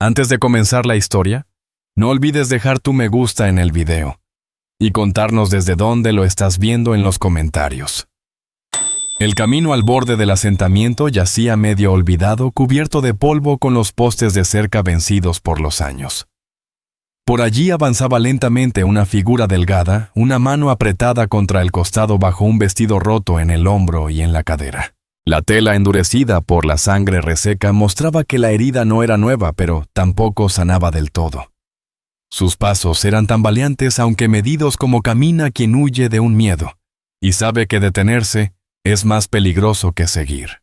Antes de comenzar la historia, no olvides dejar tu me gusta en el video y contarnos desde dónde lo estás viendo en los comentarios. El camino al borde del asentamiento yacía medio olvidado, cubierto de polvo con los postes de cerca vencidos por los años. Por allí avanzaba lentamente una figura delgada, una mano apretada contra el costado bajo un vestido roto en el hombro y en la cadera. La tela endurecida por la sangre reseca mostraba que la herida no era nueva, pero tampoco sanaba del todo. Sus pasos eran tambaleantes, aunque medidos como camina quien huye de un miedo, y sabe que detenerse es más peligroso que seguir.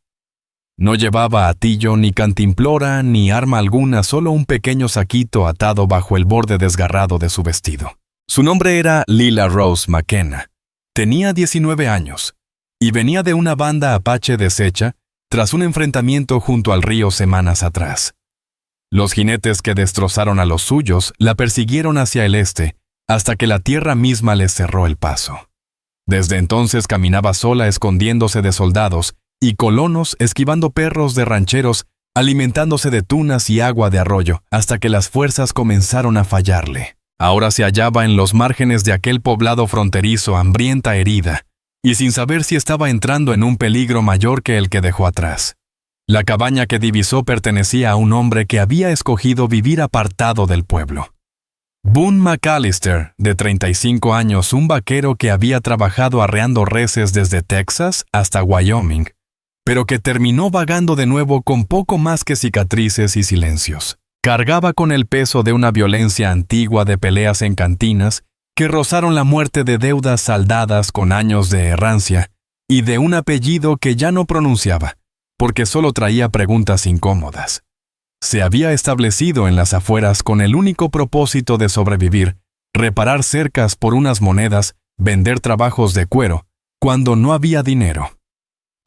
No llevaba atillo, ni cantimplora, ni arma alguna, solo un pequeño saquito atado bajo el borde desgarrado de su vestido. Su nombre era Lila Rose McKenna. Tenía 19 años, y venía de una banda apache deshecha tras un enfrentamiento junto al río semanas atrás. Los jinetes que destrozaron a los suyos la persiguieron hacia el este, hasta que la tierra misma les cerró el paso. Desde entonces caminaba sola escondiéndose de soldados y colonos, esquivando perros de rancheros, alimentándose de tunas y agua de arroyo, hasta que las fuerzas comenzaron a fallarle. Ahora se hallaba en los márgenes de aquel poblado fronterizo, hambrienta, herida, y sin saber si estaba entrando en un peligro mayor que el que dejó atrás. La cabaña que divisó pertenecía a un hombre que había escogido vivir apartado del pueblo. Boone McAllister, de 35 años, un vaquero que había trabajado arreando reses desde Texas hasta Wyoming, pero que terminó vagando de nuevo con poco más que cicatrices y silencios. Cargaba con el peso de una violencia antigua de peleas en cantinas que rozaron la muerte, de deudas saldadas con años de errancia y de un apellido que ya no pronunciaba, porque solo traía preguntas incómodas. Se había establecido en las afueras con el único propósito de sobrevivir, reparar cercas por unas monedas, vender trabajos de cuero, cuando no había dinero.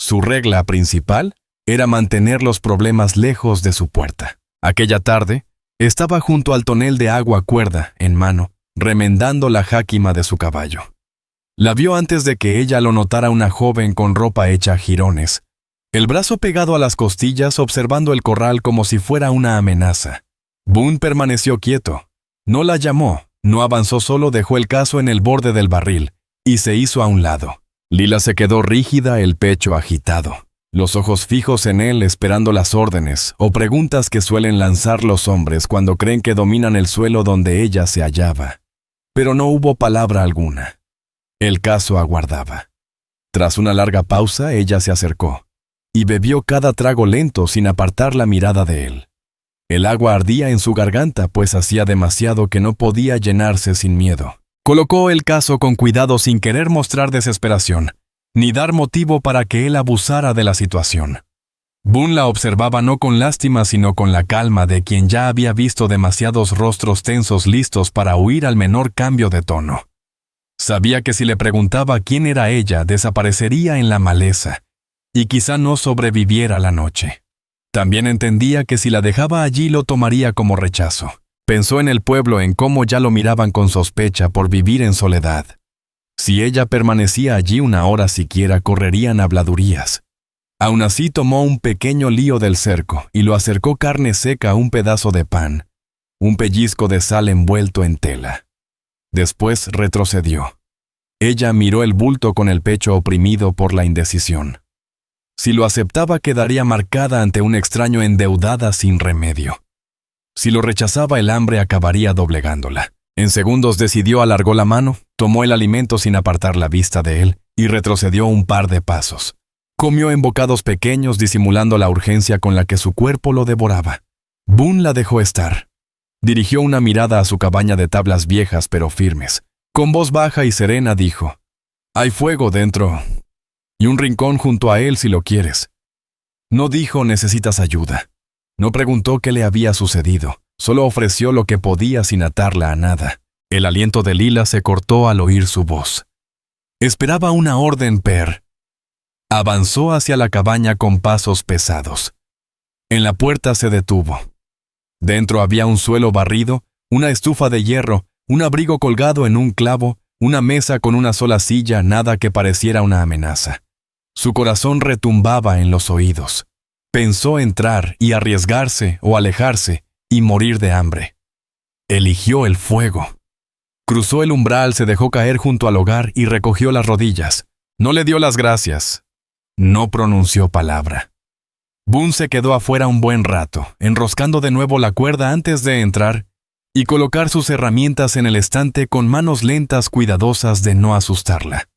Su regla principal era mantener los problemas lejos de su puerta. Aquella tarde, estaba junto al tonel de agua, cuerda en mano, remendando la jáquima de su caballo. La vio antes de que ella lo notara una joven con ropa hecha jirones, el brazo pegado a las costillas, observando el corral como si fuera una amenaza. Boone permaneció quieto. No la llamó, no avanzó, solo dejó el caso en el borde del barril y se hizo a un lado. Lila se quedó rígida, el pecho agitado, los ojos fijos en él, esperando las órdenes o preguntas que suelen lanzar los hombres cuando creen que dominan el suelo donde ella se hallaba. Pero no hubo palabra alguna. El caso aguardaba. Tras una larga pausa, ella se acercó y bebió cada trago lento sin apartar la mirada de él. El agua ardía en su garganta, pues hacía demasiado que no podía llenarse sin miedo. Colocó el caso con cuidado sin querer mostrar desesperación, ni dar motivo para que él abusara de la situación. Boone la observaba no con lástima, sino con la calma de quien ya había visto demasiados rostros tensos listos para huir al menor cambio de tono. Sabía que si le preguntaba quién era ella, desaparecería en la maleza, y quizá no sobreviviera la noche. También entendía que si la dejaba allí lo tomaría como rechazo. Pensó en el pueblo, en cómo ya lo miraban con sospecha por vivir en soledad. Si ella permanecía allí una hora siquiera, correrían habladurías. Aún así tomó un pequeño lío del cerco y lo acercó: carne seca, un pedazo de pan, un pellizco de sal envuelto en tela. Después retrocedió. Ella miró el bulto con el pecho oprimido por la indecisión. Si lo aceptaba, quedaría marcada ante un extraño, endeudada sin remedio. Si lo rechazaba, el hambre acabaría doblegándola. En segundos decidió, alargó la mano, tomó el alimento sin apartar la vista de él y retrocedió un par de pasos. Comió en bocados pequeños, disimulando la urgencia con la que su cuerpo lo devoraba. Boone la dejó estar. Dirigió una mirada a su cabaña de tablas viejas pero firmes. Con voz baja y serena dijo: «Hay fuego dentro y un rincón junto a él si lo quieres». No dijo: «¿Necesitas ayuda?». No preguntó qué le había sucedido, solo ofreció lo que podía sin atarla a nada. El aliento de Lila se cortó al oír su voz. Esperaba una orden, Per. Avanzó hacia la cabaña con pasos pesados. En la puerta se detuvo. Dentro había un suelo barrido, una estufa de hierro, un abrigo colgado en un clavo, una mesa con una sola silla, nada que pareciera una amenaza. Su corazón retumbaba en los oídos. Pensó entrar y arriesgarse o alejarse, y morir de hambre. Eligió el fuego. Cruzó el umbral, se dejó caer junto al hogar y recogió las rodillas. No le dio las gracias. No pronunció palabra. Boone se quedó afuera un buen rato, enroscando de nuevo la cuerda antes de entrar y colocar sus herramientas en el estante con manos lentas cuidadosas de no asustarla.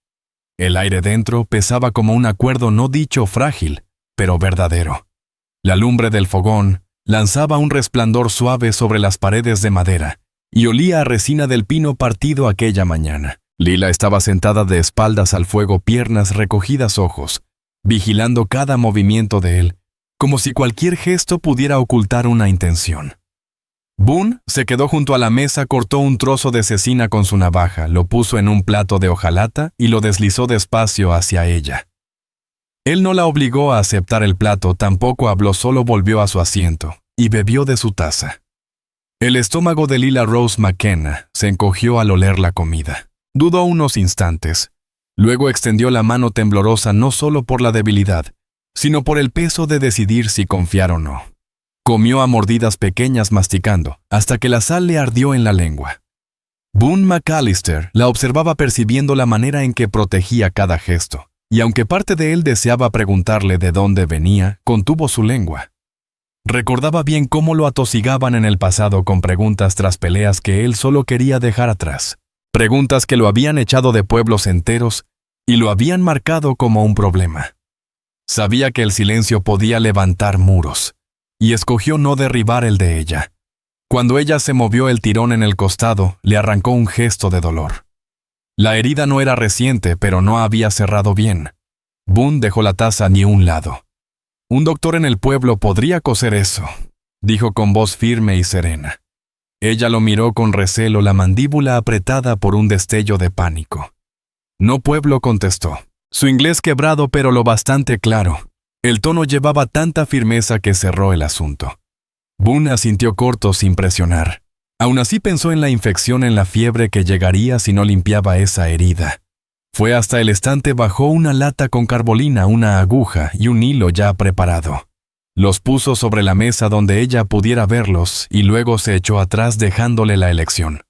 El aire dentro pesaba como un acuerdo no dicho frágil, pero verdadero. La lumbre del fogón lanzaba un resplandor suave sobre las paredes de madera y olía a resina del pino partido aquella mañana. Lila estaba sentada de espaldas al fuego, piernas recogidas, ojos, vigilando cada movimiento de él, como si cualquier gesto pudiera ocultar una intención. Boone se quedó junto a la mesa, cortó un trozo de cecina con su navaja, lo puso en un plato de hojalata y lo deslizó despacio hacia ella. Él no la obligó a aceptar el plato, tampoco habló, solo volvió a su asiento y bebió de su taza. El estómago de Lila Rose McKenna se encogió al oler la comida. Dudó unos instantes. Luego extendió la mano temblorosa no solo por la debilidad, sino por el peso de decidir si confiar o no. Comió a mordidas pequeñas masticando, hasta que la sal le ardió en la lengua. Boone McAllister la observaba percibiendo la manera en que protegía cada gesto, y aunque parte de él deseaba preguntarle de dónde venía, contuvo su lengua. Recordaba bien cómo lo atosigaban en el pasado con preguntas tras peleas que él solo quería dejar atrás. Preguntas que lo habían echado de pueblos enteros y lo habían marcado como un problema. Sabía que el silencio podía levantar muros, y escogió no derribar el de ella. Cuando ella se movió el tirón en el costado, le arrancó un gesto de dolor. La herida no era reciente, pero no había cerrado bien. Boone dejó la taza ni un lado. Un doctor en el pueblo podría coser eso, dijo con voz firme y serena. Ella lo miró con recelo, la mandíbula apretada por un destello de pánico. No, pueblo, contestó. Su inglés quebrado pero lo bastante claro. El tono llevaba tanta firmeza que cerró el asunto. Boone asintió corto sin presionar. Aún así pensó en la infección, en la fiebre que llegaría si no limpiaba esa herida. Fue hasta el estante, bajó una lata con carbolina, una aguja y un hilo ya preparado. Los puso sobre la mesa donde ella pudiera verlos y luego se echó atrás dejándole la elección.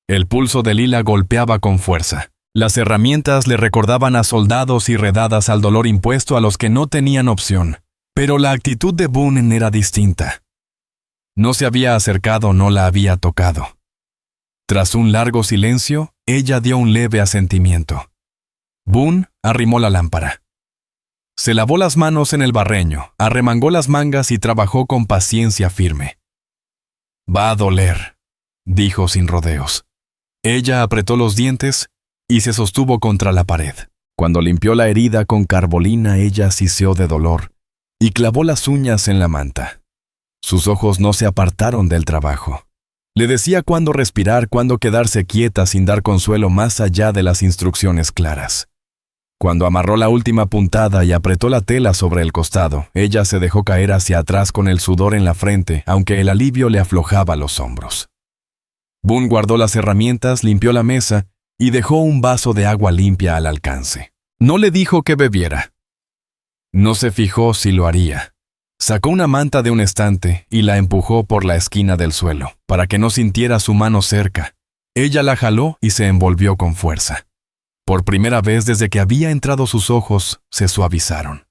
El pulso de Lila golpeaba con fuerza. Las herramientas le recordaban a soldados y redadas al dolor impuesto a los que no tenían opción, pero la actitud de Boone era distinta. No se había acercado, no la había tocado. Tras un largo silencio, ella dio un leve asentimiento. Boone arrimó la lámpara. Se lavó las manos en el barreño, arremangó las mangas y trabajó con paciencia firme. «Va a doler», dijo sin rodeos. Ella apretó los dientes y se sostuvo contra la pared. Cuando limpió la herida con carbolina, ella siseó de dolor y clavó las uñas en la manta. Sus ojos no se apartaron del trabajo. Le decía cuándo respirar, cuándo quedarse quieta sin dar consuelo más allá de las instrucciones claras. Cuando amarró la última puntada y apretó la tela sobre el costado, ella se dejó caer hacia atrás con el sudor en la frente, aunque el alivio le aflojaba los hombros. Boone guardó las herramientas, limpió la mesa y dejó un vaso de agua limpia al alcance. No le dijo que bebiera. No se fijó si lo haría. Sacó una manta de un estante y la empujó por la esquina del suelo, para que no sintiera su mano cerca. Ella la jaló y se envolvió con fuerza. Por primera vez desde que había entrado, sus ojos se suavizaron.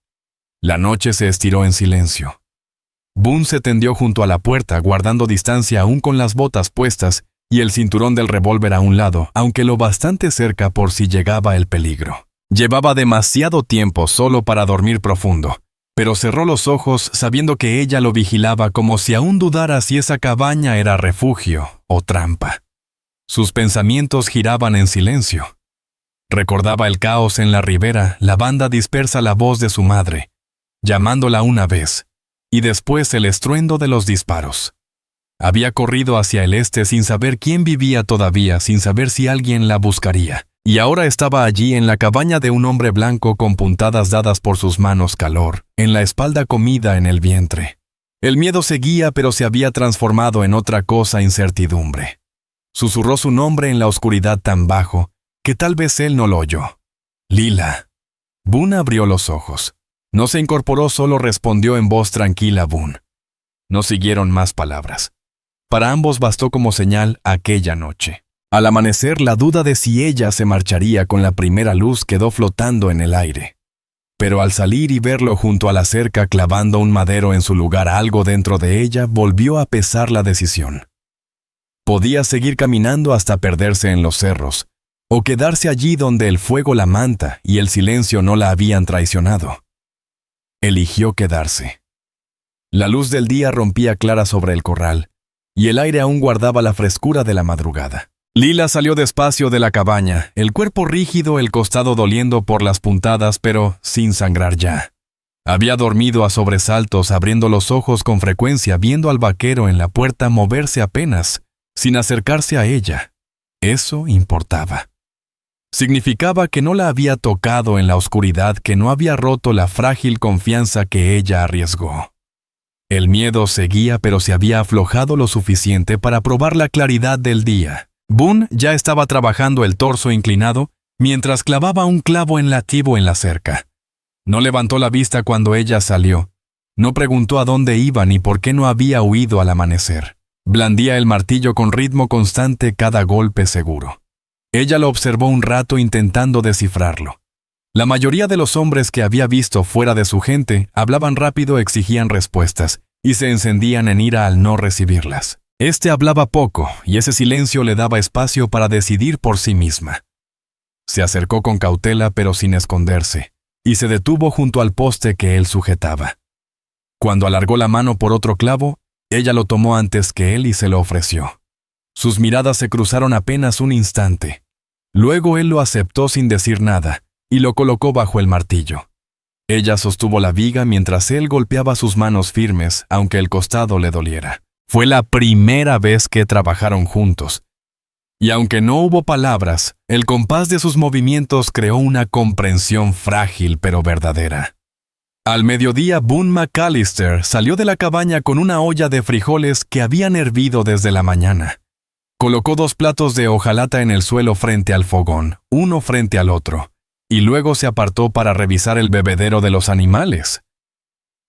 La noche se estiró en silencio. Boone se tendió junto a la puerta, guardando distancia aún con las botas puestas y el cinturón del revólver a un lado, aunque lo bastante cerca por si llegaba el peligro. Llevaba demasiado tiempo solo para dormir profundo, pero cerró los ojos sabiendo que ella lo vigilaba, como si aún dudara si esa cabaña era refugio o trampa. Sus pensamientos giraban en silencio. Recordaba el caos en la ribera, la banda dispersa, la voz de su madre, llamándola una vez, y después el estruendo de los disparos. Había corrido hacia el este sin saber quién vivía todavía, sin saber si alguien la buscaría, y ahora estaba allí en la cabaña de un hombre blanco con puntadas dadas por sus manos, calor, en la espalda, comida en el vientre. El miedo seguía, pero se había transformado en otra cosa: incertidumbre. Susurró su nombre en la oscuridad tan bajo que tal vez él no lo oyó. «Lila». Boone abrió los ojos. No se incorporó, solo respondió en voz tranquila Boone. No siguieron más palabras. Para ambos bastó como señal aquella noche. Al amanecer, la duda de si ella se marcharía con la primera luz quedó flotando en el aire. Pero al salir y verlo junto a la cerca clavando un madero en su lugar algo dentro de ella, volvió a pesar la decisión. Podía seguir caminando hasta perderse en los cerros, o quedarse allí donde el fuego la manta y el silencio no la habían traicionado. Eligió quedarse. La luz del día rompía clara sobre el corral, y el aire aún guardaba la frescura de la madrugada. Lila salió despacio de la cabaña, el cuerpo rígido, el costado doliendo por las puntadas, pero sin sangrar ya. Había dormido a sobresaltos, abriendo los ojos con frecuencia, viendo al vaquero en la puerta moverse apenas, sin acercarse a ella. Eso importaba. Significaba que no la había tocado en la oscuridad, que no había roto la frágil confianza que ella arriesgó. El miedo seguía, pero se había aflojado lo suficiente para probar la claridad del día. Boone ya estaba trabajando el torso inclinado, mientras clavaba un clavo enlativo en la cerca. No levantó la vista cuando ella salió. No preguntó a dónde iba ni por qué no había huido al amanecer. Blandía el martillo con ritmo constante, cada golpe seguro. Ella lo observó un rato intentando descifrarlo. La mayoría de los hombres que había visto fuera de su gente hablaban rápido, exigían respuestas y se encendían en ira al no recibirlas. Este hablaba poco y ese silencio le daba espacio para decidir por sí misma. Se acercó con cautela pero sin esconderse y se detuvo junto al poste que él sujetaba. Cuando alargó la mano por otro clavo, ella lo tomó antes que él y se lo ofreció. Sus miradas se cruzaron apenas un instante. Luego él lo aceptó sin decir nada y lo colocó bajo el martillo. Ella sostuvo la viga mientras él golpeaba sus manos firmes, aunque el costado le doliera. Fue la primera vez que trabajaron juntos. Y aunque no hubo palabras, el compás de sus movimientos creó una comprensión frágil pero verdadera. Al mediodía, Boone McAllister salió de la cabaña con una olla de frijoles que habían hervido desde la mañana. Colocó 2 platos de hojalata en el suelo frente al fogón, uno frente al otro, y luego se apartó para revisar el bebedero de los animales.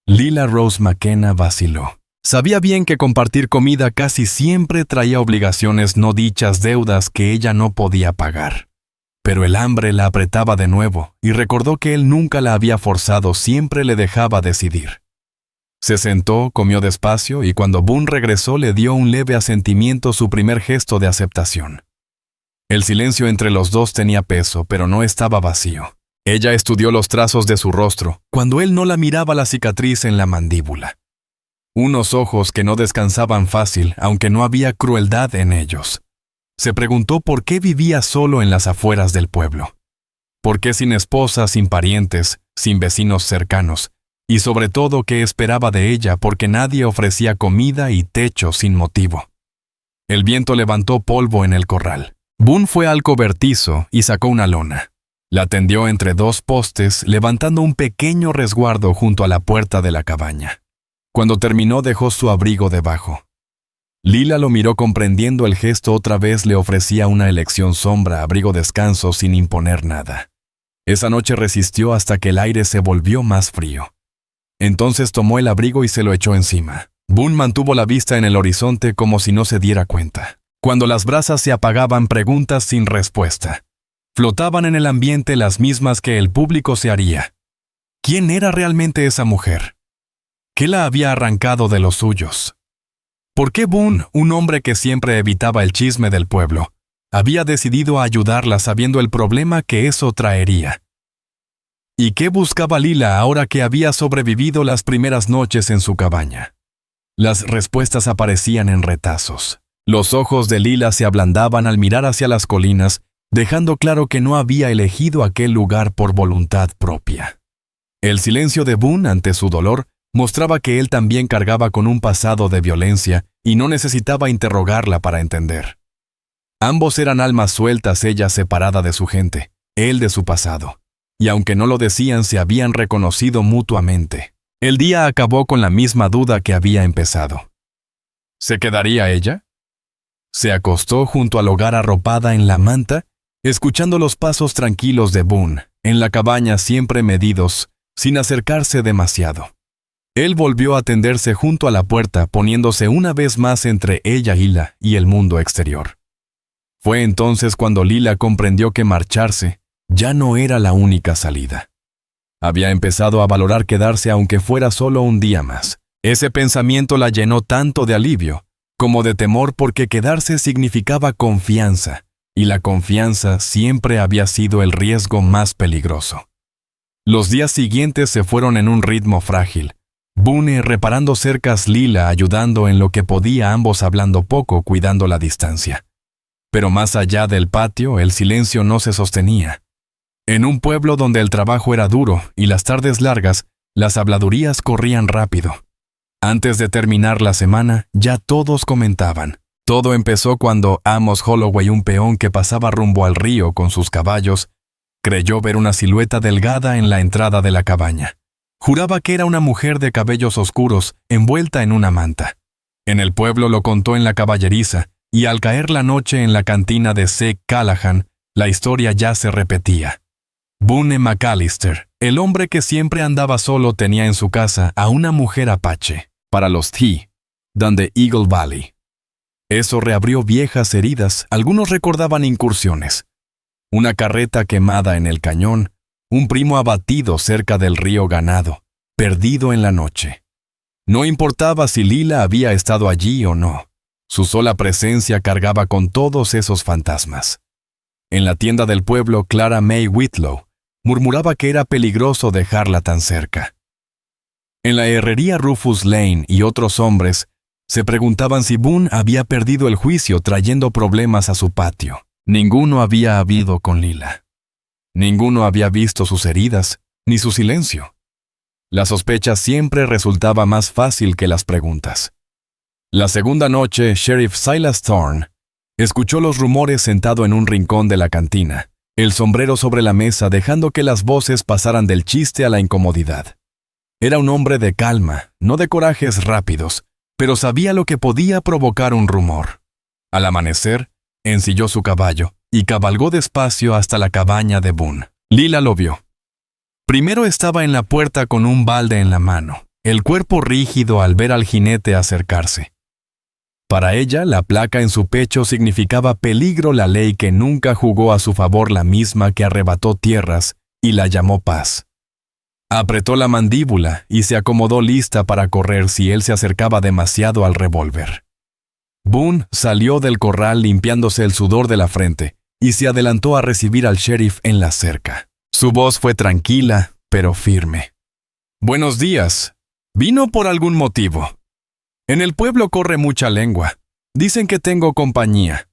Lila Rose McKenna vaciló. Sabía bien que compartir comida casi siempre traía obligaciones no dichas, deudas que ella no podía pagar. Pero el hambre la apretaba de nuevo y recordó que él nunca la había forzado, siempre le dejaba decidir. Se sentó, comió despacio y cuando Boone regresó le dio un leve asentimiento, su primer gesto de aceptación. El silencio entre los dos tenía peso, pero no estaba vacío. Ella estudió los trazos de su rostro, cuando él no la miraba la cicatriz en la mandíbula. Unos ojos que no descansaban fácil, aunque no había crueldad en ellos. Se preguntó por qué vivía solo en las afueras del pueblo. ¿Por qué sin esposa, sin parientes, sin vecinos cercanos? Y sobre todo, ¿qué esperaba de ella? Porque nadie ofrecía comida y techo sin motivo. El viento levantó polvo en el corral. Boone fue al cobertizo y sacó una lona. La tendió entre 2 postes, levantando un pequeño resguardo junto a la puerta de la cabaña. Cuando terminó, dejó su abrigo debajo. Lila lo miró comprendiendo el gesto, otra vez le ofrecía una elección: sombra, abrigo, descanso, sin imponer nada. Esa noche resistió hasta que el aire se volvió más frío. Entonces tomó el abrigo y se lo echó encima. Boone mantuvo la vista en el horizonte como si no se diera cuenta. Cuando las brasas se apagaban, preguntas sin respuesta. Flotaban en el ambiente, las mismas que el público se haría. ¿Quién era realmente esa mujer? ¿Qué la había arrancado de los suyos? ¿Por qué Boone, un hombre que siempre evitaba el chisme del pueblo, había decidido ayudarla sabiendo el problema que eso traería? ¿Y qué buscaba Lila ahora que había sobrevivido las primeras noches en su cabaña? Las respuestas aparecían en retazos. Los ojos de Lila se ablandaban al mirar hacia las colinas, dejando claro que no había elegido aquel lugar por voluntad propia. El silencio de Boone ante su dolor mostraba que él también cargaba con un pasado de violencia y no necesitaba interrogarla para entender. Ambos eran almas sueltas, ella separada de su gente, él de su pasado, y aunque no lo decían, se habían reconocido mutuamente. El día acabó con la misma duda que había empezado. ¿Se quedaría ella? Se acostó junto al hogar arropada en la manta, escuchando los pasos tranquilos de Boone, en la cabaña siempre medidos, sin acercarse demasiado. Él volvió a tenderse junto a la puerta, poniéndose una vez más entre ella Lila y el mundo exterior. Fue entonces cuando Lila comprendió que marcharse ya no era la única salida. Había empezado a valorar quedarse aunque fuera solo un día más. Ese pensamiento la llenó tanto de alivio como de temor, porque quedarse significaba confianza, y la confianza siempre había sido el riesgo más peligroso. Los días siguientes se fueron en un ritmo frágil. Boone reparando cercas, Lila ayudando en lo que podía, ambos hablando poco, cuidando la distancia. Pero más allá del patio, el silencio no se sostenía. En un pueblo donde el trabajo era duro y las tardes largas, las habladurías corrían rápido. Antes de terminar la semana, ya todos comentaban. Todo empezó cuando Amos Holloway, un peón que pasaba rumbo al río con sus caballos, creyó ver una silueta delgada en la entrada de la cabaña. Juraba que era una mujer de cabellos oscuros, envuelta en una manta. En el pueblo lo contó en la caballeriza, y al caer la noche en la cantina de C. Callahan, la historia ya se repetía. Boone McAllister, el hombre que siempre andaba solo, tenía en su casa a una mujer apache, para los T. de Eagle Valley. Eso reabrió viejas heridas. Algunos recordaban incursiones. Una carreta quemada en el cañón, un primo abatido cerca del río Ganado, perdido en la noche. No importaba si Lila había estado allí o no, su sola presencia cargaba con todos esos fantasmas. En la tienda del pueblo, Clara May Whitlow murmuraba que era peligroso dejarla tan cerca. En la herrería Rufus Lane y otros hombres se preguntaban si Boone había perdido el juicio trayendo problemas a su patio. Ninguno había habido con Lila. Ninguno había visto sus heridas, ni su silencio. La sospecha siempre resultaba más fácil que las preguntas. La segunda noche, Sheriff Silas Thorne escuchó los rumores sentado en un rincón de la cantina, el sombrero sobre la mesa, dejando que las voces pasaran del chiste a la incomodidad. Era un hombre de calma, no de corajes rápidos, pero sabía lo que podía provocar un rumor. Al amanecer, ensilló su caballo y cabalgó despacio hasta la cabaña de Boone. Lila lo vio. Primero estaba en la puerta con un balde en la mano, el cuerpo rígido al ver al jinete acercarse. Para ella, la placa en su pecho significaba peligro, la ley que nunca jugó a su favor, la misma que arrebató tierras y la llamó paz. Apretó la mandíbula y se acomodó lista para correr si él se acercaba demasiado al revólver. Boone salió del corral limpiándose el sudor de la frente y se adelantó a recibir al sheriff en la cerca. Su voz fue tranquila, pero firme. «Buenos días. ¿Vino por algún motivo? En el pueblo corre mucha lengua. Dicen que tengo compañía».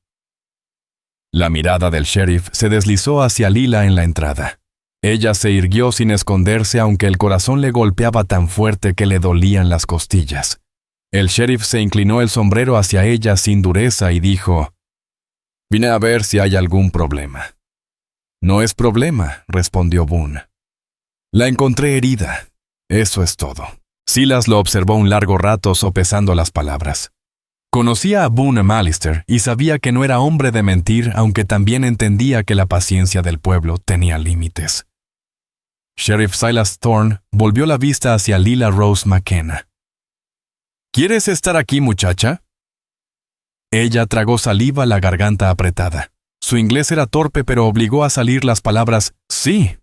La mirada del sheriff se deslizó hacia Lila en la entrada. Ella se irguió sin esconderse, aunque el corazón le golpeaba tan fuerte que le dolían las costillas. El sheriff se inclinó el sombrero hacia ella sin dureza y dijo: «Vine a ver si hay algún problema». «No es problema», respondió Boone. «La encontré herida. Eso es todo». Silas lo observó un largo rato, sopesando las palabras. Conocía a Boone McAllister y sabía que no era hombre de mentir, aunque también entendía que la paciencia del pueblo tenía límites. Sheriff Silas Thorne volvió la vista hacia Lila Rose McKenna. «¿Quieres estar aquí, muchacha?» Ella tragó saliva, la garganta apretada. Su inglés era torpe, pero obligó a salir las palabras «sí».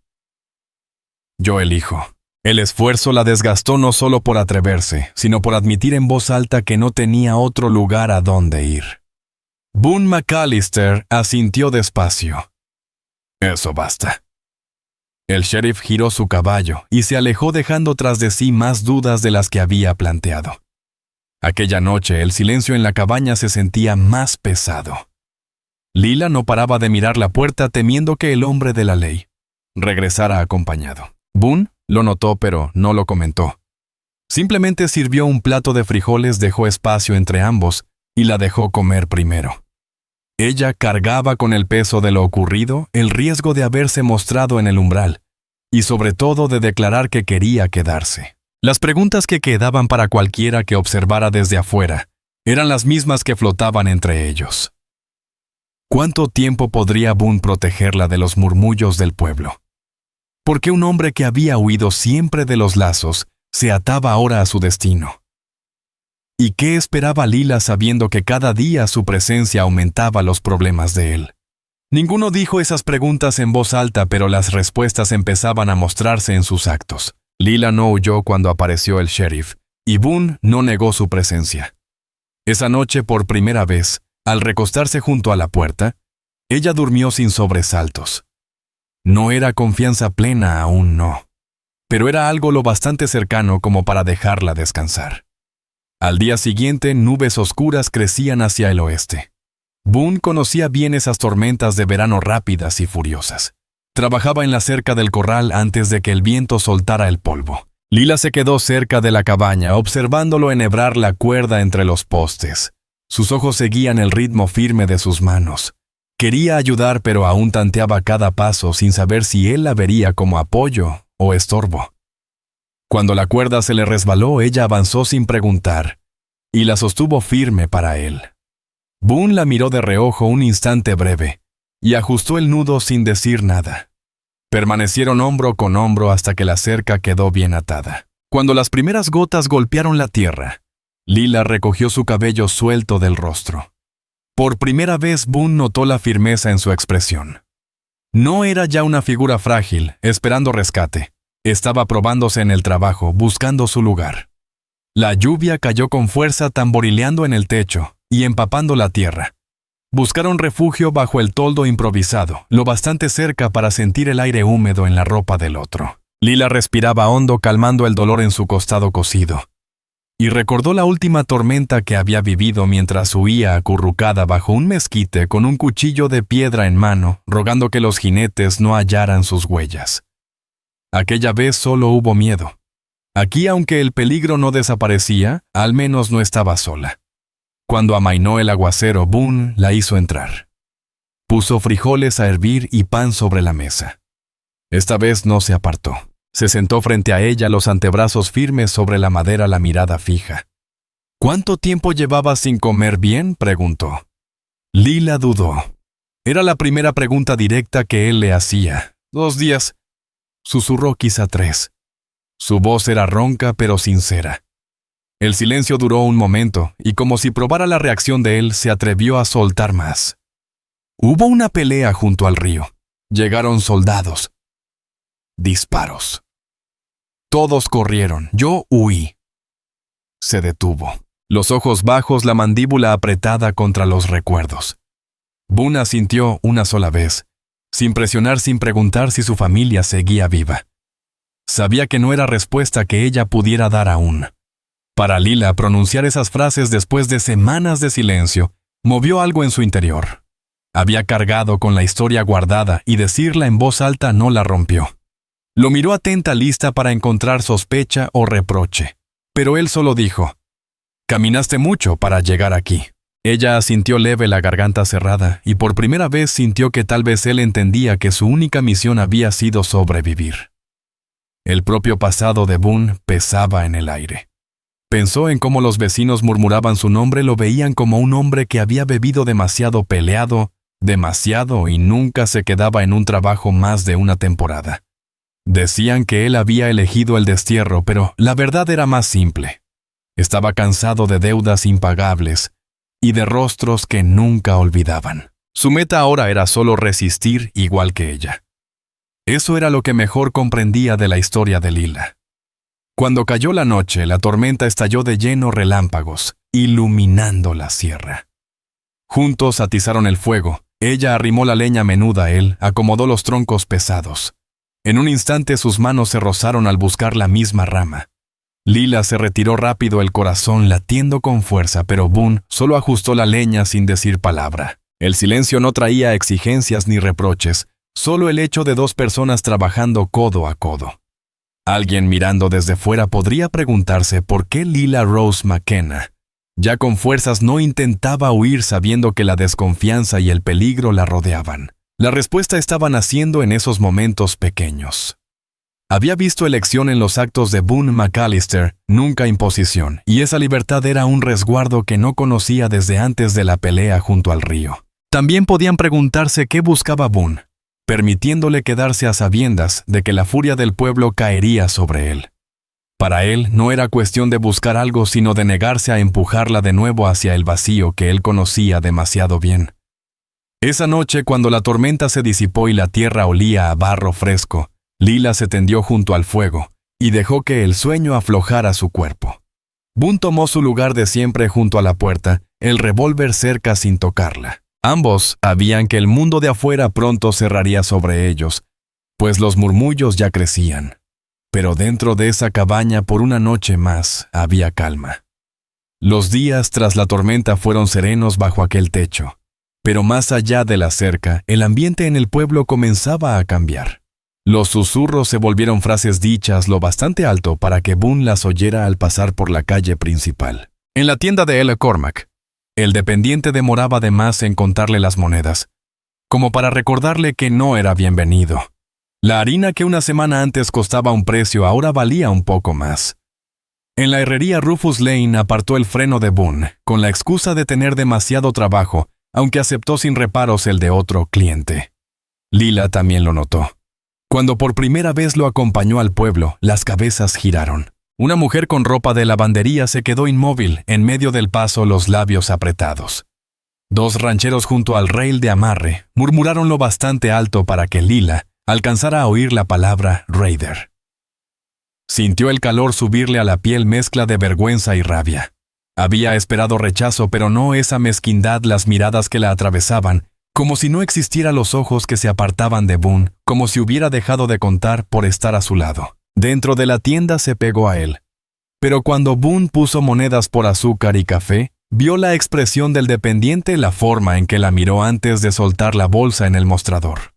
«Yo elijo». El esfuerzo la desgastó no solo por atreverse, sino por admitir en voz alta que no tenía otro lugar a donde ir. Boone McAllister asintió despacio. «Eso basta». El sheriff giró su caballo y se alejó, dejando tras de sí más dudas de las que había planteado. Aquella noche el silencio en la cabaña se sentía más pesado. Lila no paraba de mirar la puerta, temiendo que el hombre de la ley regresara acompañado. Boone lo notó, pero no lo comentó. Simplemente sirvió un plato de frijoles, dejó espacio entre ambos y la dejó comer primero. Ella cargaba con el peso de lo ocurrido, el riesgo de haberse mostrado en el umbral, y sobre todo de declarar que quería quedarse. Las preguntas que quedaban para cualquiera que observara desde afuera eran las mismas que flotaban entre ellos. ¿Cuánto tiempo podría Boone protegerla de los murmullos del pueblo? ¿Por qué un hombre que había huido siempre de los lazos se ataba ahora a su destino. ¿Y qué esperaba Lila sabiendo que cada día su presencia aumentaba los problemas de él? Ninguno dijo esas preguntas en voz alta, pero las respuestas empezaban a mostrarse en sus actos. Lila no huyó cuando apareció el sheriff, y Boone no negó su presencia. Esa noche, por primera vez, al recostarse junto a la puerta, ella durmió sin sobresaltos. No era confianza plena, aún no, pero era algo lo bastante cercano como para dejarla descansar. Al día siguiente, nubes oscuras crecían hacia el oeste. Boone conocía bien esas tormentas de verano rápidas y furiosas. Trabajaba en la cerca del corral antes de que el viento soltara el polvo. Lila se quedó cerca de la cabaña, observándolo enhebrar la cuerda entre los postes. Sus ojos seguían el ritmo firme de sus manos. Quería ayudar, pero aún tanteaba cada paso sin saber si él la vería como apoyo o estorbo. Cuando la cuerda se le resbaló, ella avanzó sin preguntar, y la sostuvo firme para él. Boone la miró de reojo un instante breve, y ajustó el nudo sin decir nada. Permanecieron hombro con hombro hasta que la cerca quedó bien atada. Cuando las primeras gotas golpearon la tierra, Lila recogió su cabello suelto del rostro. Por primera vez Boone notó la firmeza en su expresión. No era ya una figura frágil, esperando rescate. Estaba probándose en el trabajo, buscando su lugar. La lluvia cayó con fuerza tamborileando en el techo y empapando la tierra. Buscaron refugio bajo el toldo improvisado, lo bastante cerca para sentir el aire húmedo en la ropa del otro. Lila respiraba hondo, calmando el dolor en su costado cocido. Y recordó la última tormenta que había vivido mientras huía acurrucada bajo un mezquite con un cuchillo de piedra en mano, rogando que los jinetes no hallaran sus huellas. Aquella vez solo hubo miedo. Aquí, aunque el peligro no desaparecía, al menos no estaba sola. Cuando amainó el aguacero, Boone la hizo entrar. Puso frijoles a hervir y pan sobre la mesa. Esta vez no se apartó. Se sentó frente a ella, los antebrazos firmes sobre la madera, la mirada fija. ¿Cuánto tiempo llevaba sin comer bien?, preguntó. Lila dudó. Era la primera pregunta directa que él le hacía. 2 días. Susurró, quizá 3. Su voz era ronca pero sincera. El silencio duró un momento, y como si probara la reacción de él, se atrevió a soltar más. Hubo una pelea junto al río. Llegaron soldados. Disparos. Todos corrieron. Yo huí. Se detuvo. Los ojos bajos, la mandíbula apretada contra los recuerdos. Boone asintió una sola vez, sin presionar, sin preguntar si su familia seguía viva. Sabía que no era respuesta que ella pudiera dar aún. Para Lila, pronunciar esas frases después de semanas de silencio movió algo en su interior. Había cargado con la historia guardada y decirla en voz alta no la rompió. Lo miró atenta, lista para encontrar sospecha o reproche. Pero él solo dijo, «Caminaste mucho para llegar aquí». Ella sintió leve, la garganta cerrada, y por primera vez sintió que tal vez él entendía que su única misión había sido sobrevivir. El propio pasado de Boone pesaba en el aire. Pensó en cómo los vecinos murmuraban su nombre, lo veían como un hombre que había bebido demasiado, peleado demasiado y nunca se quedaba en un trabajo más de una temporada. Decían que él había elegido el destierro, pero la verdad era más simple. Estaba cansado de deudas impagables y de rostros que nunca olvidaban. Su meta ahora era solo resistir igual que ella. Eso era lo que mejor comprendía de la historia de Lila. Cuando cayó la noche, la tormenta estalló de lleno, relámpagos, iluminando la sierra. Juntos atizaron el fuego. Ella arrimó la leña menuda, él acomodó los troncos pesados. En un instante sus manos se rozaron al buscar la misma rama. Lila se retiró rápido, el corazón latiendo con fuerza, pero Boone solo ajustó la leña sin decir palabra. El silencio no traía exigencias ni reproches, solo el hecho de 2 personas trabajando codo a codo. Alguien mirando desde fuera podría preguntarse por qué Lila Rose McKenna, ya con fuerzas, no intentaba huir sabiendo que la desconfianza y el peligro la rodeaban. La respuesta estaba naciendo en esos momentos pequeños. Había visto elección en los actos de Boone McAllister, nunca imposición, y esa libertad era un resguardo que no conocía desde antes de la pelea junto al río. También podían preguntarse qué buscaba Boone, permitiéndole quedarse a sabiendas de que la furia del pueblo caería sobre él. Para él no era cuestión de buscar algo, sino de negarse a empujarla de nuevo hacia el vacío que él conocía demasiado bien. Esa noche, cuando la tormenta se disipó y la tierra olía a barro fresco, Lila se tendió junto al fuego y dejó que el sueño aflojara su cuerpo. Boone tomó su lugar de siempre junto a la puerta, el revólver cerca sin tocarla. Ambos sabían que el mundo de afuera pronto cerraría sobre ellos, pues los murmullos ya crecían. Pero dentro de esa cabaña por una noche más había calma. Los días tras la tormenta fueron serenos bajo aquel techo, pero más allá de la cerca, el ambiente en el pueblo comenzaba a cambiar. Los susurros se volvieron frases dichas lo bastante alto para que Boone las oyera al pasar por la calle principal. En la tienda de L. Cormac, el dependiente demoraba de más en contarle las monedas, como para recordarle que no era bienvenido. La harina que una semana antes costaba un precio ahora valía un poco más. En la herrería Rufus Lane apartó el freno de Boone, con la excusa de tener demasiado trabajo, aunque aceptó sin reparos el de otro cliente. Lila también lo notó. Cuando por primera vez lo acompañó al pueblo, las cabezas giraron. Una mujer con ropa de lavandería se quedó inmóvil, en medio del paso, los labios apretados. Dos rancheros junto al rail de amarre murmuraron lo bastante alto para que Lila alcanzara a oír la palabra Raider. Sintió el calor subirle a la piel, mezcla de vergüenza y rabia. Había esperado rechazo, pero no esa mezquindad, las miradas que la atravesaban, como si no existiera, los ojos que se apartaban de Boone, como si hubiera dejado de contar por estar a su lado. Dentro de la tienda se pegó a él. Pero cuando Boone puso monedas por azúcar y café, vio la expresión del dependiente, la forma en que la miró antes de soltar la bolsa en el mostrador.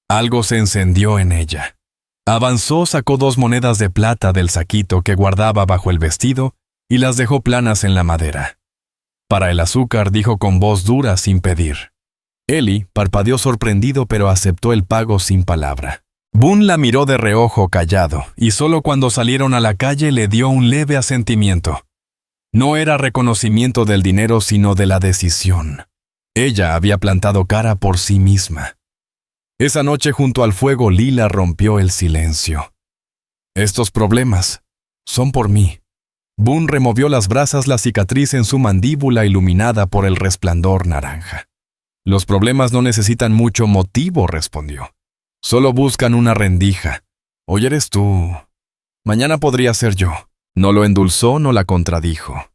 Algo se encendió en ella. Avanzó, sacó 2 monedas de plata del saquito que guardaba bajo el vestido y las dejó planas en la madera. Para el azúcar, dijo con voz dura sin pedir. Ellie parpadeó sorprendido, pero aceptó el pago sin palabra. Boone la miró de reojo, callado, y solo cuando salieron a la calle le dio un leve asentimiento. No era reconocimiento del dinero, sino de la decisión. Ella había plantado cara por sí misma. Esa noche junto al fuego, Lila rompió el silencio. Estos problemas son por mí. Boone removió las brasas, la cicatriz en su mandíbula iluminada por el resplandor naranja. Los problemas no necesitan mucho motivo, respondió. Solo buscan una rendija. Hoy eres tú. Mañana podría ser yo. No lo endulzó, no la contradijo.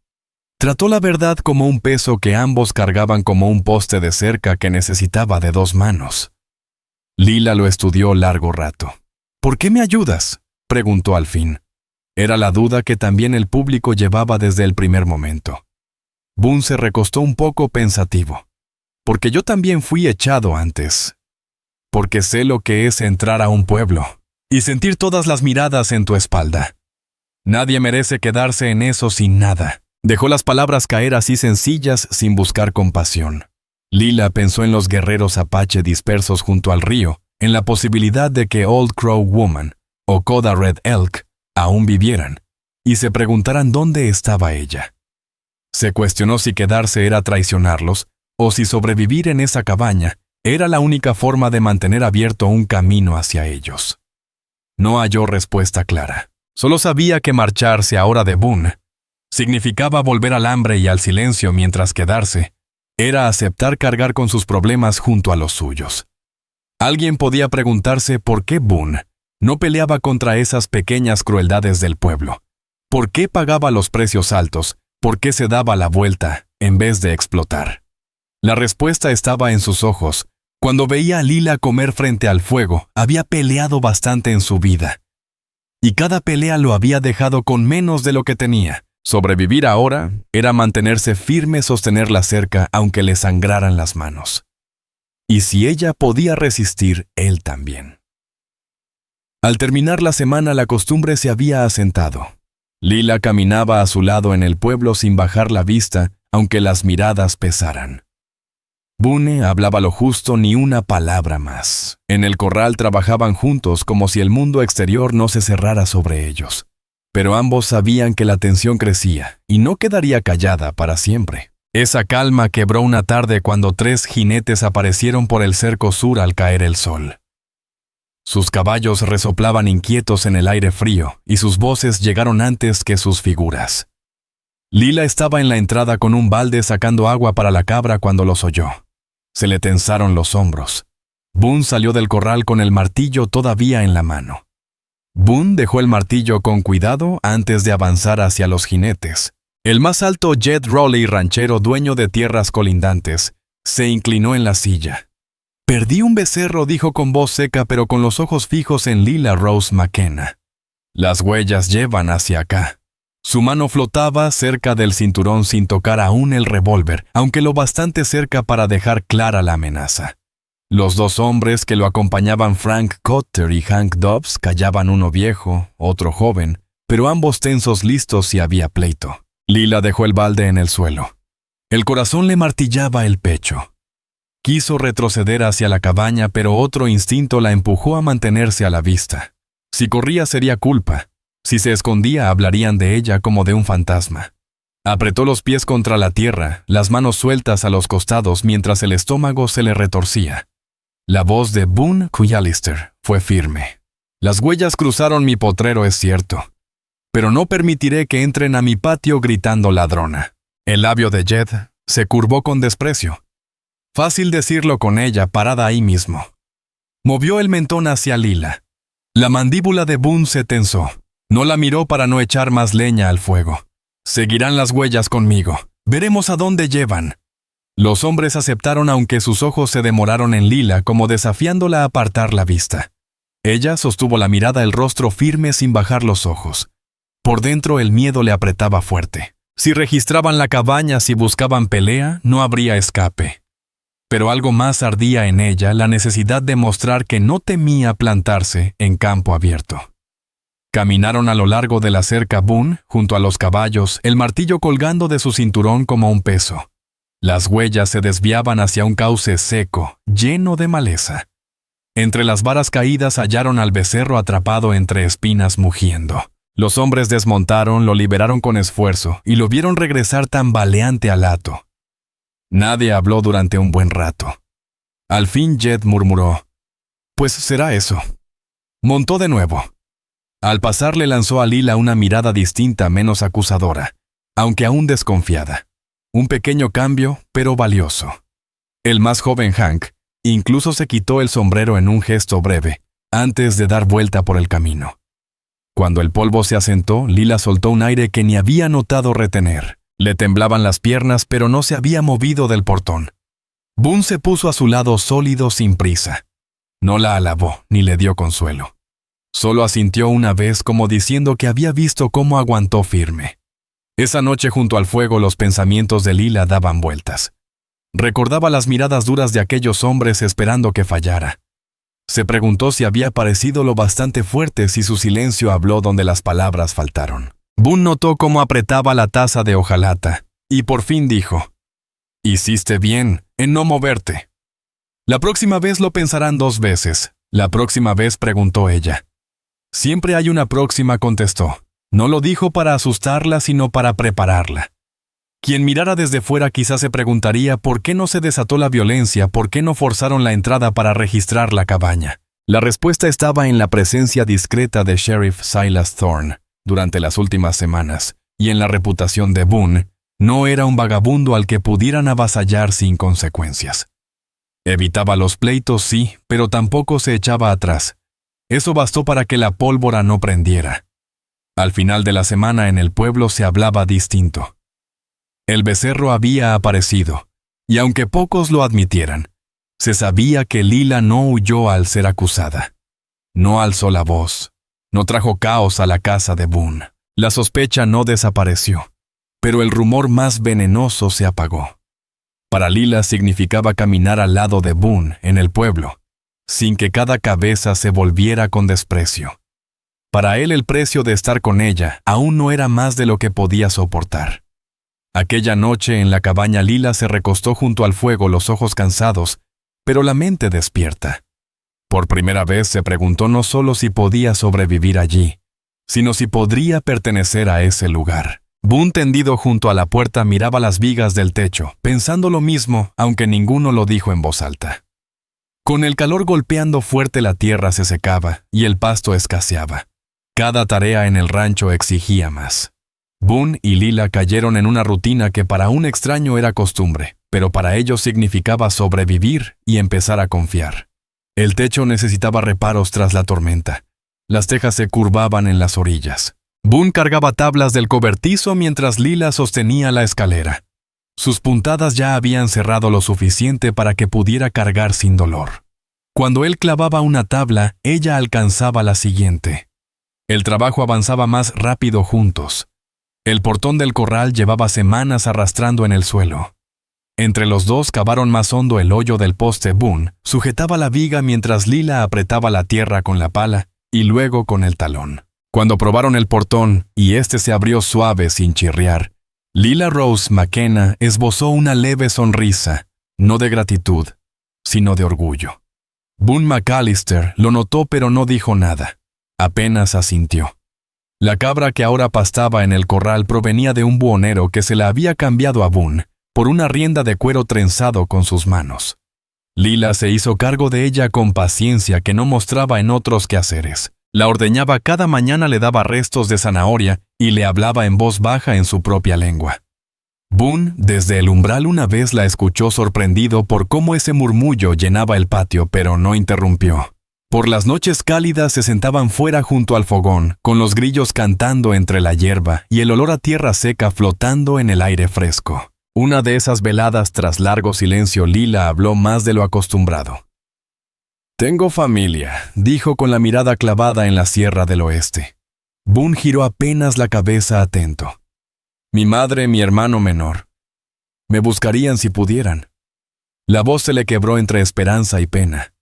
Trató la verdad como un peso que ambos cargaban, como un poste de cerca que necesitaba de 2 manos. Lila lo estudió largo rato. ¿Por qué me ayudas?, preguntó al fin. Era la duda que también el público llevaba desde el primer momento. Boone se recostó un poco pensativo. Porque yo también fui echado antes. Porque sé lo que es entrar a un pueblo y sentir todas las miradas en tu espalda. Nadie merece quedarse en eso sin nada. Dejó las palabras caer así sencillas, sin buscar compasión. Lila pensó en los guerreros apache dispersos junto al río, en la posibilidad de que Old Crow Woman o Coda Red Elk aún vivieran, y se preguntaran dónde estaba ella. Se cuestionó si quedarse era traicionarlos, o si sobrevivir en esa cabaña era la única forma de mantener abierto un camino hacia ellos. No halló respuesta clara. Solo sabía que marcharse ahora de Boone significaba volver al hambre y al silencio, mientras quedarse era aceptar cargar con sus problemas junto a los suyos. Alguien podía preguntarse por qué Boone no peleaba contra esas pequeñas crueldades del pueblo. ¿Por qué pagaba los precios altos? ¿Por qué se daba la vuelta en vez de explotar? La respuesta estaba en sus ojos. Cuando veía a Lila comer frente al fuego, había peleado bastante en su vida. Y cada pelea lo había dejado con menos de lo que tenía. Sobrevivir ahora era mantenerse firme, sostenerla cerca, aunque le sangraran las manos. Y si ella podía resistir, él también. Al terminar la semana, la costumbre se había asentado. Lila caminaba a su lado en el pueblo sin bajar la vista, aunque las miradas pesaran. Boone hablaba lo justo, ni una palabra más. En el corral trabajaban juntos como si el mundo exterior no se cerrara sobre ellos. Pero ambos sabían que la tensión crecía y no quedaría callada para siempre. Esa calma quebró una tarde cuando 3 jinetes aparecieron por el cerco sur al caer el sol. Sus caballos resoplaban inquietos en el aire frío y sus voces llegaron antes que sus figuras. Lila estaba en la entrada con un balde sacando agua para la cabra cuando los oyó. Se le tensaron los hombros. Boone salió del corral con el martillo todavía en la mano. Boone dejó el martillo con cuidado antes de avanzar hacia los jinetes. El más alto Jed Rowley, ranchero dueño de tierras colindantes, se inclinó en la silla. «Perdí un becerro», dijo con voz seca pero con los ojos fijos en Lila Rose McKenna. «Las huellas llevan hacia acá». Su mano flotaba cerca del cinturón sin tocar aún el revólver, aunque lo bastante cerca para dejar clara la amenaza. Los dos hombres que lo acompañaban, Frank Cotter y Hank Dobbs, callaban, uno viejo, otro joven, pero ambos tensos, listos si había pleito. Lila dejó el balde en el suelo. El corazón le martillaba el pecho. Quiso retroceder hacia la cabaña, pero otro instinto la empujó a mantenerse a la vista. Si corría sería culpa. Si se escondía hablarían de ella como de un fantasma. Apretó los pies contra la tierra, las manos sueltas a los costados mientras el estómago se le retorcía. La voz de Boone Cuyalister fue firme. «Las huellas cruzaron mi potrero, es cierto. Pero no permitiré que entren a mi patio gritando ladrona». El labio de Jed se curvó con desprecio. Fácil decirlo con ella parada ahí mismo. Movió el mentón hacia Lila. La mandíbula de Boone se tensó. No la miró para no echar más leña al fuego. «Seguirán las huellas conmigo. Veremos a dónde llevan». Los hombres aceptaron aunque sus ojos se demoraron en Lila como desafiándola a apartar la vista. Ella sostuvo la mirada, el rostro firme sin bajar los ojos. Por dentro el miedo le apretaba fuerte. Si registraban la cabaña, si buscaban pelea, no habría escape. Pero algo más ardía en ella, la necesidad de mostrar que no temía plantarse en campo abierto. Caminaron a lo largo de la cerca Boone, junto a los caballos, el martillo colgando de su cinturón como un peso. Las huellas se desviaban hacia un cauce seco, lleno de maleza. Entre las varas caídas hallaron al becerro atrapado entre espinas mugiendo. Los hombres desmontaron, lo liberaron con esfuerzo y lo vieron regresar tambaleante al hato. Nadie habló durante un buen rato. Al fin Jed murmuró: «Pues será eso». Montó de nuevo. Al pasar le lanzó a Lila una mirada distinta, menos acusadora, aunque aún desconfiada. Un pequeño cambio, pero valioso. El más joven Hank incluso se quitó el sombrero en un gesto breve, antes de dar vuelta por el camino. Cuando el polvo se asentó, Lila soltó un aire que ni había notado retener. Le temblaban las piernas, pero no se había movido del portón. Boone se puso a su lado sólido, sin prisa. No la alabó, ni le dio consuelo. Solo asintió una vez como diciendo que había visto cómo aguantó firme. Esa noche junto al fuego los pensamientos de Lila daban vueltas. Recordaba las miradas duras de aquellos hombres esperando que fallara. Se preguntó si había parecido lo bastante fuerte, si su silencio habló donde las palabras faltaron. Boone notó cómo apretaba la taza de hojalata y por fin dijo: «Hiciste bien en no moverte». «La próxima vez lo pensarán 2 veces. La próxima vez», preguntó ella. «Siempre hay una próxima», contestó. No lo dijo para asustarla, sino para prepararla. Quien mirara desde fuera quizás se preguntaría por qué no se desató la violencia, por qué no forzaron la entrada para registrar la cabaña. La respuesta estaba en la presencia discreta de Sheriff Silas Thorne durante las últimas semanas, y en la reputación de Boone. No era un vagabundo al que pudieran avasallar sin consecuencias. Evitaba los pleitos, sí, pero tampoco se echaba atrás. Eso bastó para que la pólvora no prendiera. Al final de la semana en el pueblo se hablaba distinto. El becerro había aparecido, y aunque pocos lo admitieran, se sabía que Lila no huyó al ser acusada. No alzó la voz, no trajo caos a la casa de Boone. La sospecha no desapareció, pero el rumor más venenoso se apagó. Para Lila significaba caminar al lado de Boone en el pueblo, sin que cada cabeza se volviera con desprecio. Para él el precio de estar con ella aún no era más de lo que podía soportar. Aquella noche en la cabaña Lila se recostó junto al fuego, los ojos cansados, pero la mente despierta. Por primera vez se preguntó no solo si podía sobrevivir allí, sino si podría pertenecer a ese lugar. Boone, tendido junto a la puerta, miraba las vigas del techo, pensando lo mismo, aunque ninguno lo dijo en voz alta. Con el calor golpeando fuerte la tierra se secaba y el pasto escaseaba. Cada tarea en el rancho exigía más. Boone y Lila cayeron en una rutina que para un extraño era costumbre, pero para ellos significaba sobrevivir y empezar a confiar. El techo necesitaba reparos tras la tormenta. Las tejas se curvaban en las orillas. Boone cargaba tablas del cobertizo mientras Lila sostenía la escalera. Sus puntadas ya habían cerrado lo suficiente para que pudiera cargar sin dolor. Cuando él clavaba una tabla, ella alcanzaba la siguiente. El trabajo avanzaba más rápido juntos. El portón del corral llevaba semanas arrastrando en el suelo. Entre los dos cavaron más hondo el hoyo del poste. Boone sujetaba la viga mientras Lila apretaba la tierra con la pala y luego con el talón. Cuando probaron el portón y este se abrió suave sin chirriar, Lila Rose McKenna esbozó una leve sonrisa, no de gratitud, sino de orgullo. Boone McAllister lo notó pero no dijo nada, apenas asintió. La cabra que ahora pastaba en el corral provenía de un buhonero que se la había cambiado a Boone por una rienda de cuero trenzado con sus manos. Lila se hizo cargo de ella con paciencia que no mostraba en otros quehaceres. La ordeñaba cada mañana, le daba restos de zanahoria y le hablaba en voz baja en su propia lengua. Boone, desde el umbral, una vez la escuchó sorprendido por cómo ese murmullo llenaba el patio, pero no interrumpió. Por las noches cálidas se sentaban fuera junto al fogón, con los grillos cantando entre la hierba y el olor a tierra seca flotando en el aire fresco. Una de esas veladas, tras largo silencio, Lila habló más de lo acostumbrado. «Tengo familia», dijo con la mirada clavada en la sierra del oeste. Boone giró apenas la cabeza atento. «Mi madre, mi hermano menor. Me buscarían si pudieran». La voz se le quebró entre esperanza y pena.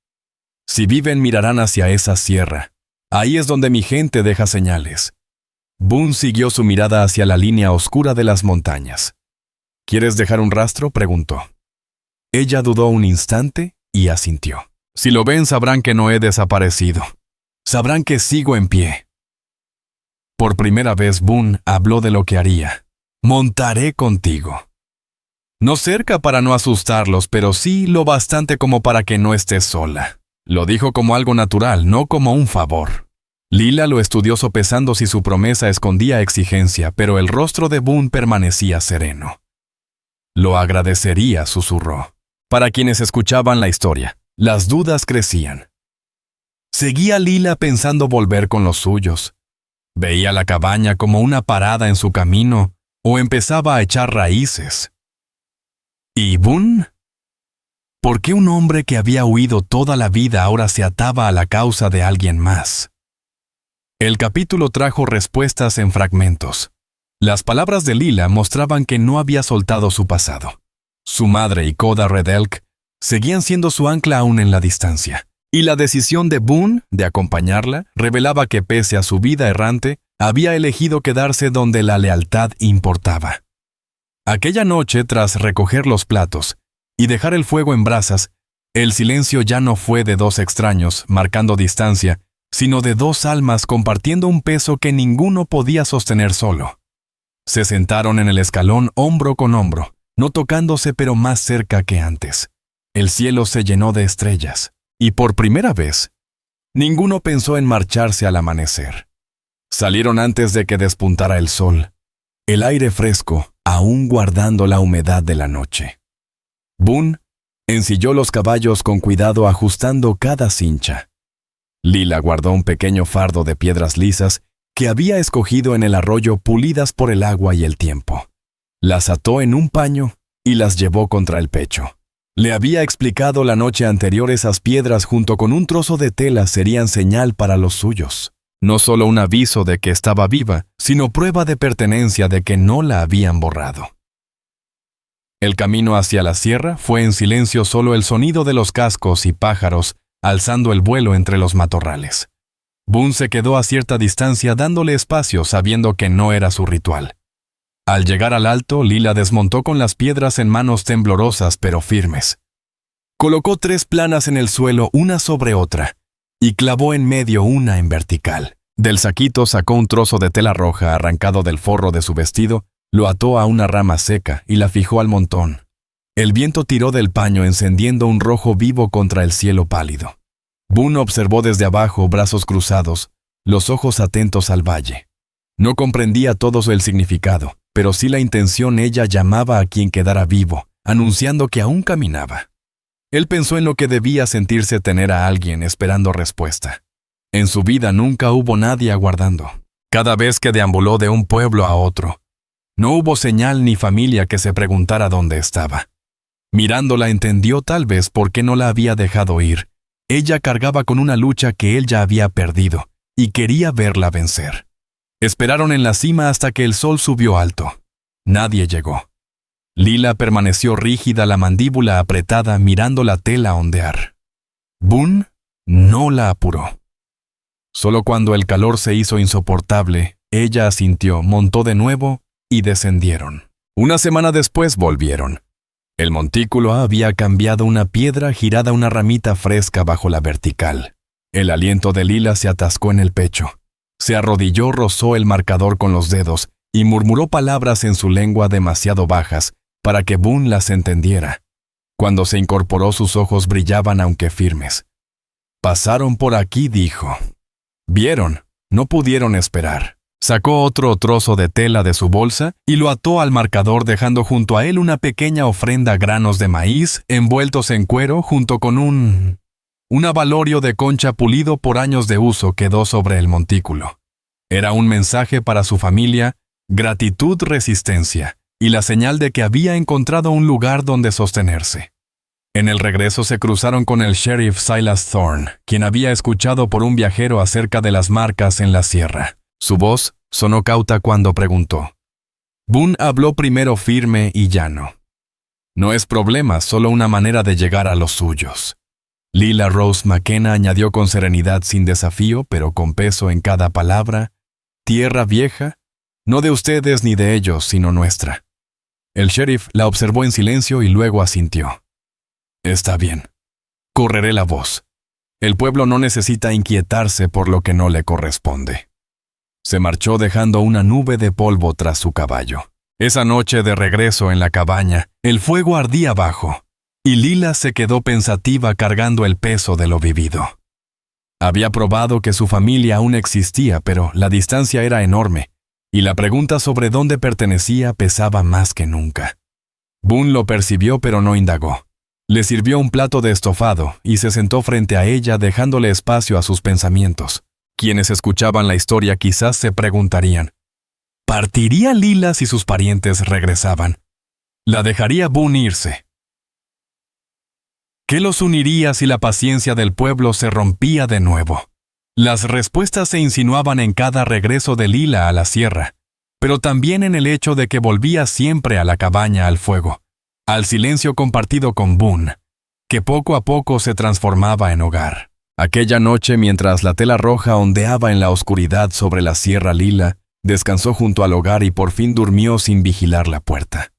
«Si viven, mirarán hacia esa sierra. Ahí es donde mi gente deja señales». Boone siguió su mirada hacia la línea oscura de las montañas. «¿Quieres dejar un rastro?», preguntó. Ella dudó un instante y asintió. «Si lo ven, sabrán que no he desaparecido. Sabrán que sigo en pie». Por primera vez Boone habló de lo que haría. «Montaré contigo». No cerca para no asustarlos, pero sí lo bastante como para que no estés sola. Lo dijo como algo natural, no como un favor. Lila lo estudió sopesando si su promesa escondía exigencia, pero el rostro de Boone permanecía sereno. «Lo agradecería», susurró. Para quienes escuchaban la historia, las dudas crecían. Seguía Lila pensando volver con los suyos. Veía la cabaña como una parada en su camino, o empezaba a echar raíces. ¿Y Boone? ¿Por qué un hombre que había huido toda la vida ahora se ataba a la causa de alguien más? El capítulo trajo respuestas en fragmentos. Las palabras de Lila mostraban que no había soltado su pasado. Su madre y Coda Red Elk seguían siendo su ancla aún en la distancia. Y la decisión de Boone de acompañarla revelaba que pese a su vida errante, había elegido quedarse donde la lealtad importaba. Aquella noche, tras recoger los platos y dejar el fuego en brasas, el silencio ya no fue de dos extraños marcando distancia, sino de dos almas compartiendo un peso que ninguno podía sostener solo. Se sentaron en el escalón hombro con hombro, no tocándose pero más cerca que antes. El cielo se llenó de estrellas, y por primera vez, ninguno pensó en marcharse al amanecer. Salieron antes de que despuntara el sol, el aire fresco aún guardando la humedad de la noche. Boone ensilló los caballos con cuidado ajustando cada cincha. Lila guardó un pequeño fardo de piedras lisas que había escogido en el arroyo pulidas por el agua y el tiempo. Las ató en un paño y las llevó contra el pecho. Le había explicado la noche anterior esas piedras junto con un trozo de tela serían señal para los suyos. No solo un aviso de que estaba viva, sino prueba de pertenencia de que no la habían borrado. El camino hacia la sierra fue en silencio, solo el sonido de los cascos y pájaros alzando el vuelo entre los matorrales. Boone se quedó a cierta distancia dándole espacio sabiendo que no era su ritual. Al llegar al alto, Lila desmontó con las piedras en manos temblorosas pero firmes. Colocó 3 planas en el suelo una sobre otra y clavó en medio una en vertical. Del saquito sacó un trozo de tela roja arrancado del forro de su vestido, lo ató a una rama seca y la fijó al montón. El viento tiró del paño encendiendo un rojo vivo contra el cielo pálido. Boone observó desde abajo, brazos cruzados, los ojos atentos al valle. No comprendía todo el significado, pero sí la intención. Ella llamaba a quien quedara vivo, anunciando que aún caminaba. Él pensó en lo que debía sentirse tener a alguien esperando respuesta. En su vida nunca hubo nadie aguardando. Cada vez que deambuló de un pueblo a otro, no hubo señal ni familia que se preguntara dónde estaba. Mirándola entendió tal vez por qué no la había dejado ir. Ella cargaba con una lucha que él ya había perdido y quería verla vencer. Esperaron en la cima hasta que el sol subió alto. Nadie llegó. Lila permaneció rígida, la mandíbula apretada, mirando la tela ondear. Boone no la apuró. Solo cuando el calor se hizo insoportable, ella asintió, montó de nuevo y descendieron. Una semana después volvieron. El montículo había cambiado, una piedra girada, una ramita fresca bajo la vertical. El aliento de Lila se atascó en el pecho. Se arrodilló, rozó el marcador con los dedos y murmuró palabras en su lengua demasiado bajas para que Boone las entendiera. Cuando se incorporó, sus ojos brillaban aunque firmes. «Pasaron por aquí», dijo. Vieron, no pudieron esperar. Sacó otro trozo de tela de su bolsa y lo ató al marcador, dejando junto a él una pequeña ofrenda, granos de maíz envueltos en cuero junto con un abalorio de concha pulido por años de uso. Quedó sobre el montículo. Era un mensaje para su familia, gratitud, resistencia, y la señal de que había encontrado un lugar donde sostenerse. En el regreso se cruzaron con el sheriff Silas Thorne, quien había escuchado por un viajero acerca de las marcas en la sierra. Su voz sonó cauta cuando preguntó. Boone habló primero, firme y llano. «No es problema, solo una manera de llegar a los suyos». Lila Rose McKenna añadió con serenidad, sin desafío, pero con peso en cada palabra. «Tierra vieja, no de ustedes ni de ellos, sino nuestra». El sheriff la observó en silencio y luego asintió. «Está bien. Correré la voz. El pueblo no necesita inquietarse por lo que no le corresponde». Se marchó dejando una nube de polvo tras su caballo. Esa noche, de regreso en la cabaña, el fuego ardía abajo, y Lila se quedó pensativa, cargando el peso de lo vivido. Había probado que su familia aún existía, pero la distancia era enorme, y la pregunta sobre dónde pertenecía pesaba más que nunca. Boone lo percibió, pero no indagó. Le sirvió un plato de estofado y se sentó frente a ella, dejándole espacio a sus pensamientos. Quienes escuchaban la historia quizás se preguntarían, ¿partiría Lila si sus parientes regresaban? ¿La dejaría Boone irse? ¿Qué los uniría si la paciencia del pueblo se rompía de nuevo? Las respuestas se insinuaban en cada regreso de Lila a la sierra, pero también en el hecho de que volvía siempre a la cabaña, al fuego, al silencio compartido con Boone, que poco a poco se transformaba en hogar. Aquella noche, mientras la tela roja ondeaba en la oscuridad sobre la sierra, Lila descansó junto al hogar y por fin durmió sin vigilar la puerta.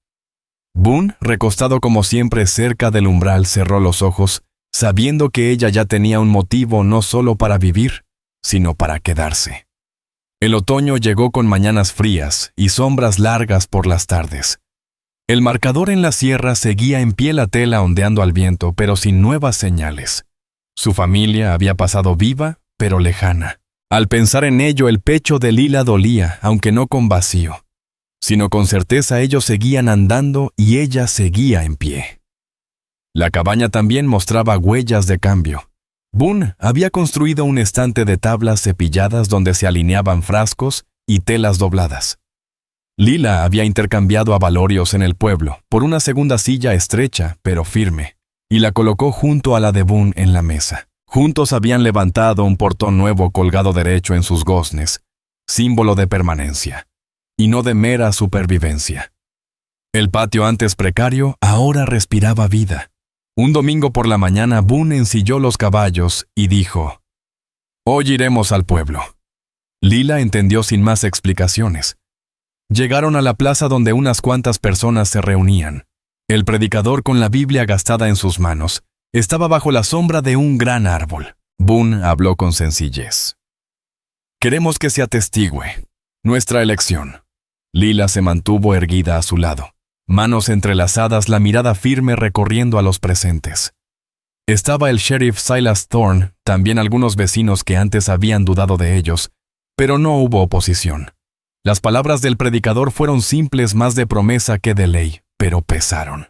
Boone, recostado como siempre cerca del umbral, cerró los ojos, sabiendo que ella ya tenía un motivo no solo para vivir, sino para quedarse. El otoño llegó con mañanas frías y sombras largas por las tardes. El marcador en la sierra seguía en pie, la tela ondeando al viento, pero sin nuevas señales. Su familia había pasado viva, pero lejana. Al pensar en ello, el pecho de Lila dolía, aunque no con vacío, sino con certeza. Ellos seguían andando y ella seguía en pie. La cabaña también mostraba huellas de cambio. Boone había construido un estante de tablas cepilladas donde se alineaban frascos y telas dobladas. Lila había intercambiado abalorios en el pueblo por una segunda silla estrecha pero firme, y la colocó junto a la de Boone en la mesa. Juntos habían levantado un portón nuevo colgado derecho en sus goznes, símbolo de permanencia, y no de mera supervivencia. El patio, antes precario, ahora respiraba vida. Un domingo por la mañana, Boone ensilló los caballos y dijo, «Hoy iremos al pueblo». Lila entendió sin más explicaciones. Llegaron a la plaza donde unas cuantas personas se reunían. El predicador, con la Biblia gastada en sus manos, estaba bajo la sombra de un gran árbol. Boone habló con sencillez. «Queremos que se atestigüe nuestra elección». Lila se mantuvo erguida a su lado, manos entrelazadas, la mirada firme recorriendo a los presentes. Estaba el sheriff Silas Thorne, también algunos vecinos que antes habían dudado de ellos, pero no hubo oposición. Las palabras del predicador fueron simples, más de promesa que de ley, pero pesaron.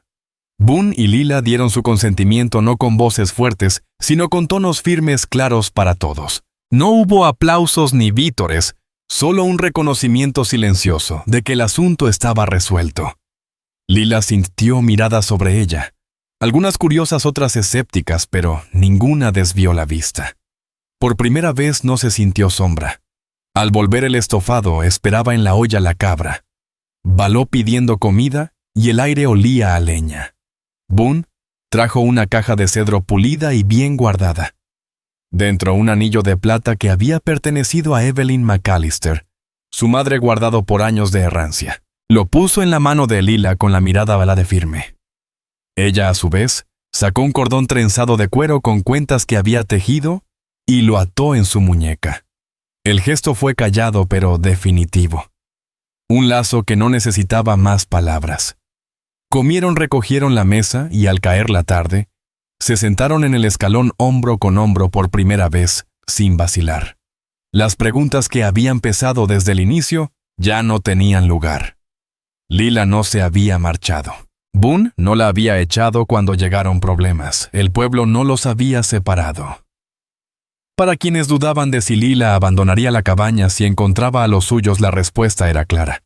Boone y Lila dieron su consentimiento no con voces fuertes, sino con tonos firmes claros para todos. No hubo aplausos ni vítores, solo un reconocimiento silencioso de que el asunto estaba resuelto. Lila sintió miradas sobre ella, algunas curiosas, otras escépticas, pero ninguna desvió la vista. Por primera vez no se sintió sombra. Al volver el estofado, esperaba en la olla la cabra. Baló pidiendo comida y el aire olía a leña. Boone trajo una caja de cedro pulida y bien guardada. Dentro un anillo de plata que había pertenecido a Evelyn McAllister, su madre, guardado por años de errancia. Lo puso en la mano de Lila con la mirada alada firme. Ella, a su vez, sacó un cordón trenzado de cuero con cuentas que había tejido y lo ató en su muñeca. El gesto fue callado pero definitivo. Un lazo que no necesitaba más palabras. Comieron, recogieron la mesa y al caer la tarde, se sentaron en el escalón hombro con hombro por primera vez, sin vacilar. Las preguntas que habían pesado desde el inicio ya no tenían lugar. Lila no se había marchado. Boone no la había echado cuando llegaron problemas. El pueblo no los había separado. Para quienes dudaban de si Lila abandonaría la cabaña si encontraba a los suyos, la respuesta era clara.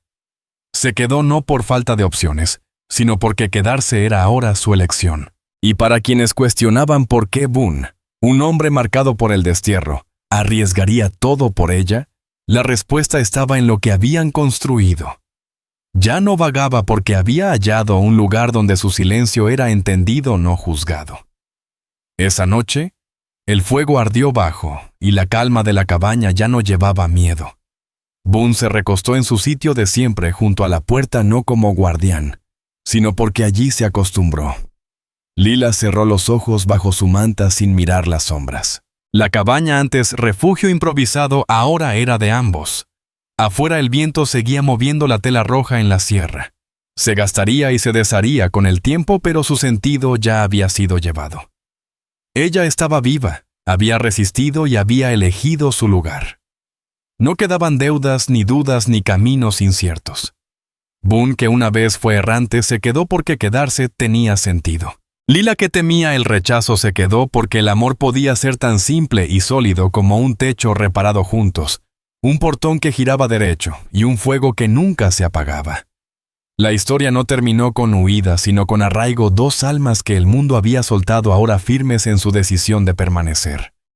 Se quedó no por falta de opciones, sino porque quedarse era ahora su elección. Y para quienes cuestionaban por qué Boone, un hombre marcado por el destierro, arriesgaría todo por ella, la respuesta estaba en lo que habían construido. Ya no vagaba porque había hallado un lugar donde su silencio era entendido, no juzgado. Esa noche, el fuego ardió bajo y la calma de la cabaña ya no llevaba miedo. Boone se recostó en su sitio de siempre junto a la puerta, no como guardián, sino porque allí se acostumbró. Lila cerró los ojos bajo su manta sin mirar las sombras. La cabaña, antes refugio improvisado, ahora era de ambos. Afuera el viento seguía moviendo la tela roja en la sierra. Se gastaría y se desharía con el tiempo, pero su sentido ya había sido llevado. Ella estaba viva, había resistido y había elegido su lugar. No quedaban deudas, ni dudas, ni caminos inciertos. Boone, que una vez fue errante, se quedó porque quedarse tenía sentido. Lila, que temía el rechazo, se quedó porque el amor podía ser tan simple y sólido como un techo reparado juntos, un portón que giraba derecho y un fuego que nunca se apagaba. La historia no terminó con huida, sino con arraigo, dos almas que el mundo había soltado ahora firmes en su decisión de permanecer.